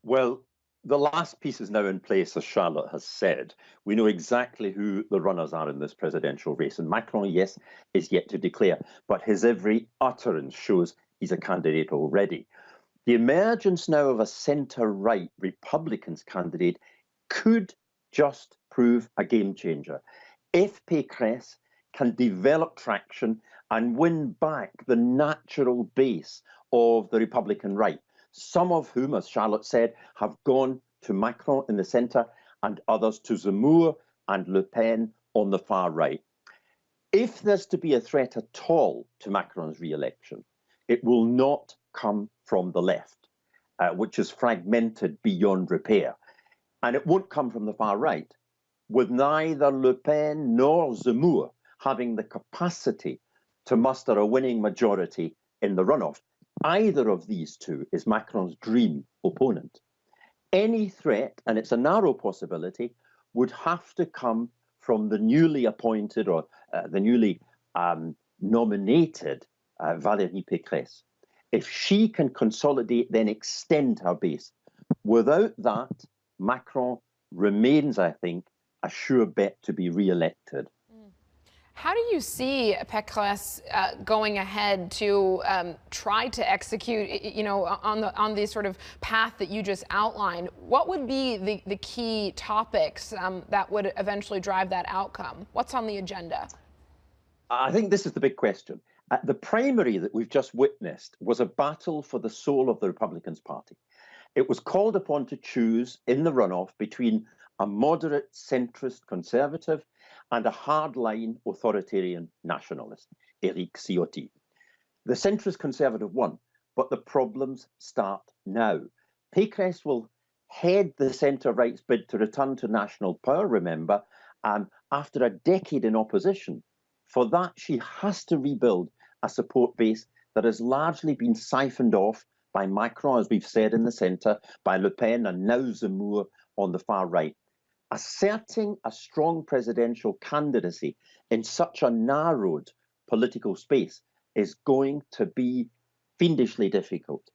Well, the last piece is now in place, as Charlotte has said. We know exactly who the runners are in this presidential race. And Macron, yes, is yet to declare, but his every utterance shows he's a candidate already. The emergence now of a centre right Republicans candidate could just prove a game changer. If Pécresse can develop traction and win back the natural base of the Republican right, some of whom, as Charlotte said, have gone to Macron in the centre and others to Zemmour and Le Pen on the far right. If there's to be a threat at all to Macron's re-election, it will not come from the left, which is fragmented beyond repair. And it won't come from the far right, with neither Le Pen nor Zemmour having the capacity to muster a winning majority in the runoff. Either of these two is Macron's dream opponent. Any threat, and it's a narrow possibility, would have to come from the newly appointed or the newly nominated Valérie Pécresse. If she can consolidate, then extend her base. Without that, Macron remains, I think, a sure bet to be re-elected. How do you see Pécresse going ahead to try to execute, on the sort of path that you just outlined? What would be the key topics that would eventually drive that outcome? What's on the agenda? I think this is the big question. The primary that we've just witnessed was a battle for the soul of the Republican Party. It was called upon to choose in the runoff between a moderate centrist conservative and a hardline authoritarian nationalist, Éric Ciotti. The centrist conservative won, but the problems start now. Pécresse will head the centre-right's bid to return to national power, remember, after a decade in opposition. For that, she has to rebuild a support base that has largely been siphoned off by Macron, as we've said, in the centre, by Le Pen and now Zemmour on the far right. Asserting a strong presidential candidacy in such a narrowed political space is going to be fiendishly difficult.